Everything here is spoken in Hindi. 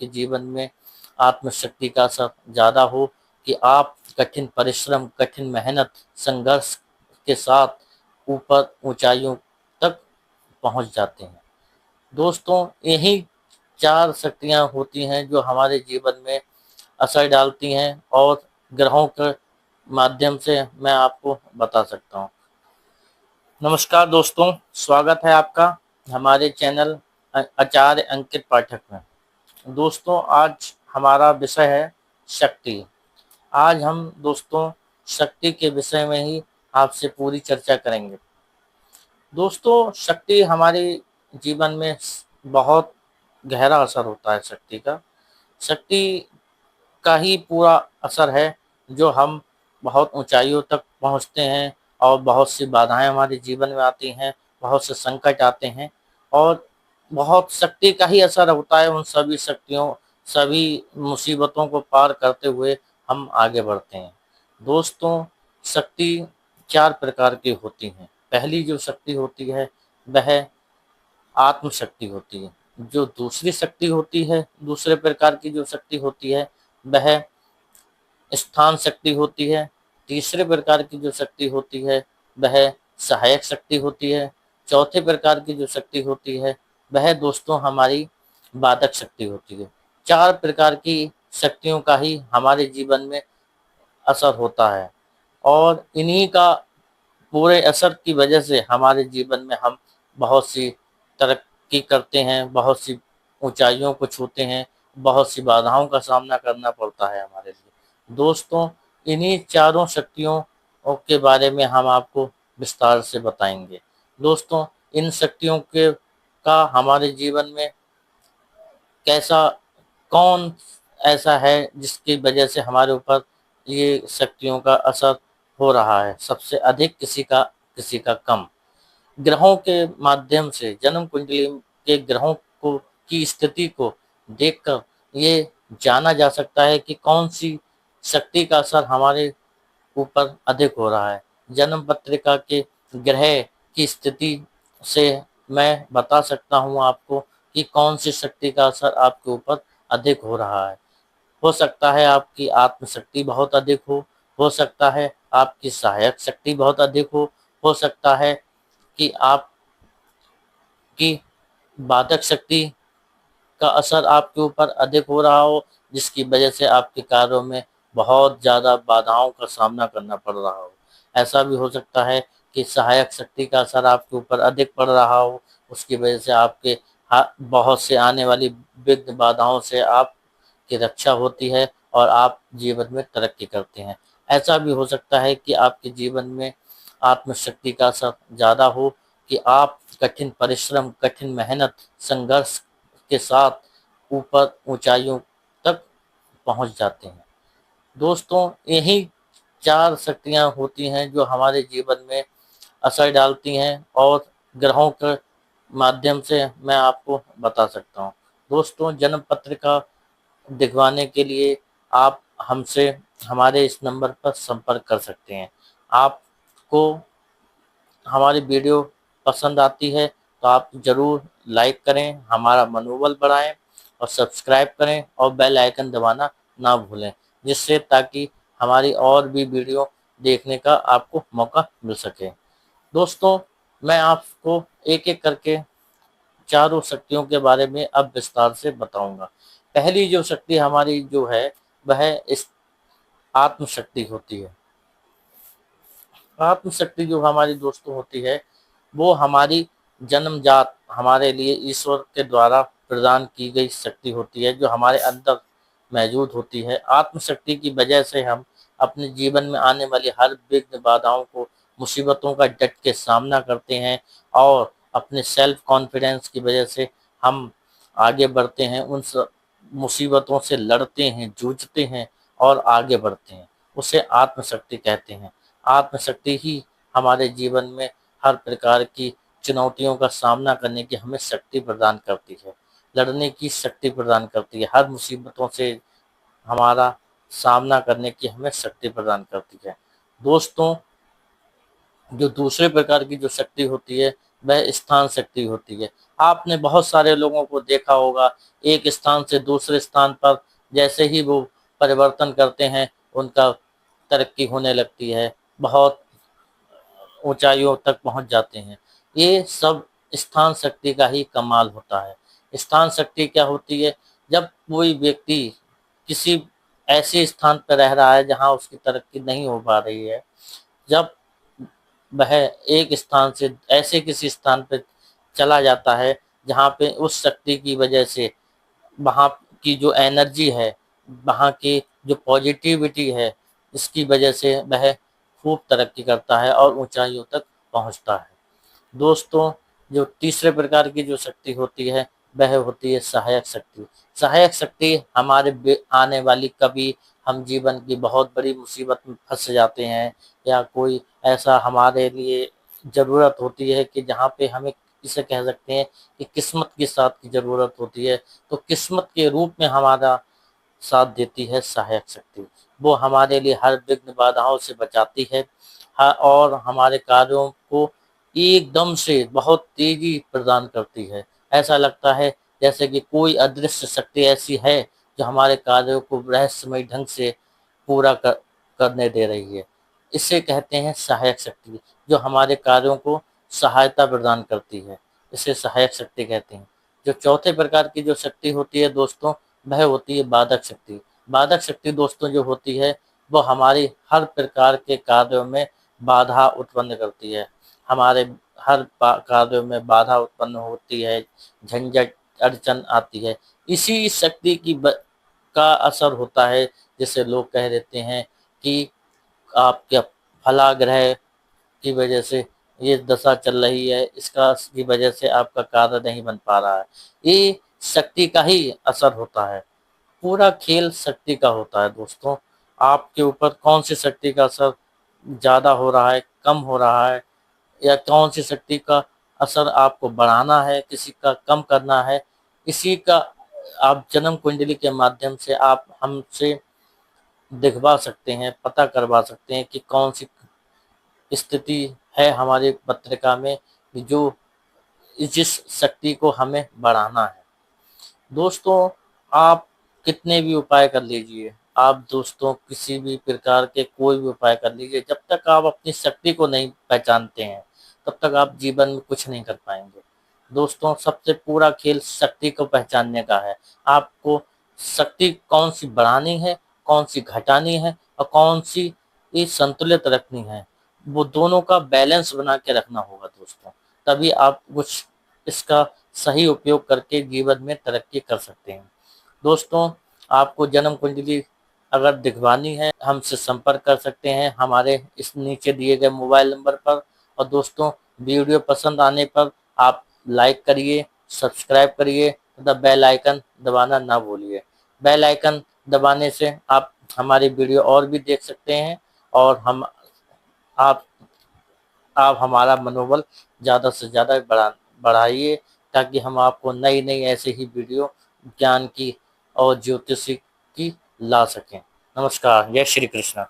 आपके जीवन में आत्मशक्ति का असर ज़्यादा हो कि आप कठिन परिश्रम, कठिन मेहनत, संघर्ष के साथ ऊपर ऊंचाइयों तक पहुंच जाते हैं। दोस्तों, यही 4 शक्तियाँ होती हैं जो हमारे जीवन में असर डालती हैं और ग्रहों के माध्यम से मैं आपको बता सकता हूँ। नमस्कार दोस्तों, स्वागत है आपका हमारे चैनल आचार्य अंकित पाठक में। दोस्तों, आज हमारा विषय है शक्ति। आज हम दोस्तों शक्ति के विषय में ही आपसे पूरी चर्चा करेंगे। दोस्तों, शक्ति हमारे जीवन में बहुत गहरा असर होता है शक्ति का। शक्ति का ही पूरा असर है जो हम बहुत ऊंचाइयों तक पहुंचते हैं और बहुत सी बाधाएं हमारे जीवन में आती हैं, बहुत से संकट आते हैं और बहुत शक्ति का ही असर होता है। उन सभी शक्तियों, सभी मुसीबतों को पार करते हुए हम आगे बढ़ते हैं। दोस्तों, शक्ति 4 प्रकार की होती हैं। पहली जो शक्ति होती है वह आत्मशक्ति होती है। जो दूसरी शक्ति होती है, दूसरे प्रकार की जो शक्ति होती है वह स्थान शक्ति होती है। तीसरे प्रकार की जो शक्ति होती है वह सहायक शक्ति होती है। चौथे प्रकार की जो शक्ति होती है वह दोस्तों हमारी बाधक शक्ति होती है। 4 प्रकार की शक्तियों का ही हमारे जीवन में असर होता है और इन्हीं का पूरे असर की वजह से हमारे जीवन में हम बहुत सी तरक्की करते हैं, बहुत सी ऊंचाइयों को छूते हैं, बहुत सी बाधाओं का सामना करना पड़ता है हमारे लिए। दोस्तों, इन्हीं चारों शक्तियों के बारे में हम आपको विस्तार से बताएंगे। दोस्तों, इन शक्तियों के का हमारे जीवन में कैसा, कौन ऐसा है जिसकी वजह से हमारे ऊपर ये शक्तियों का असर हो रहा है, सबसे अधिक किसी का कम। ग्रहों के माध्यम से जन्म कुंडली के ग्रहों को की स्थिति को देखकर ये जाना जा सकता है कि कौन सी शक्ति का असर हमारे ऊपर अधिक हो रहा है। जन्म पत्रिका के ग्रह की स्थिति से मैं बता सकता हूँ आपको कि कौन सी शक्ति का असर आपके ऊपर अधिक हो रहा है। हो सकता है आपकी आत्मशक्ति बहुत अधिक हो सकता है आपकी सहायक शक्ति बहुत अधिक हो सकता है कि आपकी बाधक शक्ति का असर आपके ऊपर अधिक हो रहा हो, जिसकी वजह से आपके कार्यों में बहुत ज़्यादा बाधाओं का सामना करना पड़ रहा हो। ऐसा भी हो सकता है कि सहायक शक्ति का असर आपके ऊपर अधिक पड़ रहा हो, उसकी वजह से आपके बहुत से आने वाली विघ्न बाधाओं से आपकी रक्षा होती है और आप जीवन में तरक्की करते हैं। ऐसा भी हो सकता है कि आपके जीवन में आत्मशक्ति का असर ज़्यादा हो कि आप कठिन परिश्रम, कठिन मेहनत, संघर्ष के साथ ऊपर ऊंचाइयों तक पहुंच जाते हैं। दोस्तों, यही 4 शक्तियां होती हैं जो हमारे जीवन में असर डालती हैं और ग्रहों के माध्यम से मैं आपको बता सकता हूँ। दोस्तों, जन्म पत्रिका दिखवाने के लिए आप हमसे हमारे इस नंबर पर संपर्क कर सकते हैं। आपको हमारी वीडियो पसंद आती है तो आप ज़रूर लाइक करें, हमारा मनोबल बढ़ाएं और सब्सक्राइब करें और बेल आइकन दबाना ना भूलें, जिससे ताकि हमारी और भी वीडियो देखने का आपको मौका मिल सके। दोस्तों, मैं आपको एक-एक करके चारों शक्तियों के बारे में अब विस्तार से बताऊंगा। पहली जो शक्ति हमारी जो है वह इस आत्मशक्ति होती है। आत्मशक्ति जो हमारी दोस्तों होती है वो हमारी जन्मजात, हमारे लिए ईश्वर के द्वारा प्रदान की गई शक्ति होती है जो हमारे अंदर मौजूद होती है। आत्मशक्ति की वजह से हम अपने जीवन में आने वाली हर विघ्न बाधाओं को, मुसीबतों का डट के सामना करते हैं और अपने सेल्फ कॉन्फिडेंस की वजह से हम आगे बढ़ते हैं, उन मुसीबतों से लड़ते हैं, जूझते हैं और आगे बढ़ते हैं। उसे आत्मशक्ति कहते हैं। आत्मशक्ति ही हमारे जीवन में हर प्रकार की चुनौतियों का सामना करने की हमें शक्ति प्रदान करती है, लड़ने की शक्ति प्रदान करती है, हर मुसीबतों से हमारा सामना करने की हमें शक्ति प्रदान करती है। दोस्तों, जो दूसरे प्रकार की जो शक्ति होती है वह स्थान शक्ति होती है। आपने बहुत सारे लोगों को देखा होगा, एक स्थान से दूसरे स्थान पर जैसे ही वो परिवर्तन करते हैं, उनका तरक्की होने लगती है, बहुत ऊंचाइयों तक पहुंच जाते हैं। ये सब स्थान शक्ति का ही कमाल होता है। स्थान शक्ति क्या होती है? जब कोई व्यक्ति किसी ऐसे स्थान पर रह रहा है जहां उसकी तरक्की नहीं हो पा रही है, जब वह एक स्थान से ऐसे किसी स्थान पे चला जाता है जहाँ पे उस शक्ति की वजह से वहाँ की जो एनर्जी है, वहाँ की जो पॉजिटिविटी है, इसकी वजह से वह खूब तरक्की करता है और ऊंचाइयों तक पहुँचता है। दोस्तों, जो तीसरे प्रकार की जो शक्ति होती है, वह होती है सहायक शक्ति। सहायक शक्ति हमारे आने वाली कभी हम जीवन की बहुत बड़ी मुसीबत में फंस जाते हैं, या कोई ऐसा हमारे लिए ज़रूरत होती है कि जहाँ पे हमें इसे कह सकते हैं कि किस्मत के साथ की ज़रूरत होती है, तो किस्मत के रूप में हमारा साथ देती है सहायक शक्ति। वो हमारे लिए हर विघ्न बाधाओं से बचाती है, और हमारे कार्यों को एकदम से बहुत तेजी प्रदान करती है। ऐसा लगता है जैसे कि कोई अदृश्य शक्ति ऐसी है जो हमारे कार्यों को रहस्यमय ढंग से पूरा करने दे रही है। इसे कहते हैं सहायक शक्ति, जो हमारे कार्यों को सहायता प्रदान करती है। इसे सहायक शक्ति कहते हैं। जो चौथे प्रकार की जो शक्ति होती है दोस्तों, वह होती है बाधक शक्ति। बाधक शक्ति दोस्तों जो होती है, वो हमारी हर प्रकार के कार्यों में बाधा उत्पन्न करती है। हमारे हर कार्यों में बाधा उत्पन्न होती है, झंझट अड़चन आती है। इसी शक्ति का असर होता है, जिसे लोग कह देते हैं कि आपके फलाग्रह की वजह से ये दशा चल रही है, इसका की वजह से आपका कार्य नहीं बन पा रहा है। ये शक्ति का ही असर होता है। पूरा खेल शक्ति का होता है दोस्तों। आपके ऊपर कौन सी शक्ति का असर ज़्यादा हो रहा है, कम हो रहा है, या कौन सी शक्ति का असर आपको बढ़ाना है, किसी का कम करना है, इसी का आप जन्म कुंडली के माध्यम से आप हमसे दिखवा सकते हैं, पता करवा सकते हैं कि कौन सी स्थिति है हमारी पत्रिका में कि जो जिस शक्ति को हमें बढ़ाना है। दोस्तों, आप कितने भी उपाय कर लीजिए, आप दोस्तों किसी भी प्रकार के कोई भी उपाय कर लीजिए, जब तक आप अपनी शक्ति को नहीं पहचानते हैं, तब तक आप जीवन में कुछ नहीं कर पाएंगे। दोस्तों, सबसे पूरा खेल शक्ति को पहचानने का है। आपको शक्ति कौन सी बढ़ानी है, कौन सी घटानी है, और कौन सी ये संतुलित रखनी है, वो दोनों का बैलेंस बना के रखना होगा दोस्तों। तभी आप कुछ इसका सही उपयोग करके जीवन में तरक्की कर सकते हैं। दोस्तों, आपको जन्म कुंडली अगर दिखवानी है, हमसे संपर्क कर सकते हैं हमारे इस नीचे दिए गए मोबाइल नंबर पर। और दोस्तों, वीडियो पसंद आने पर आप लाइक करिए, सब्सक्राइब करिए तथा बेल आइकन दबाना ना भूलिए। बेल आइकन दबाने से आप हमारी वीडियो और भी देख सकते हैं, और आप आप हमारा मनोबल ज़्यादा से ज़्यादा बढ़ाइए, ताकि हम आपको नई नई ऐसे ही वीडियो ज्ञान की और ज्योतिषी की ला सकें। नमस्कार, जय श्री कृष्ण।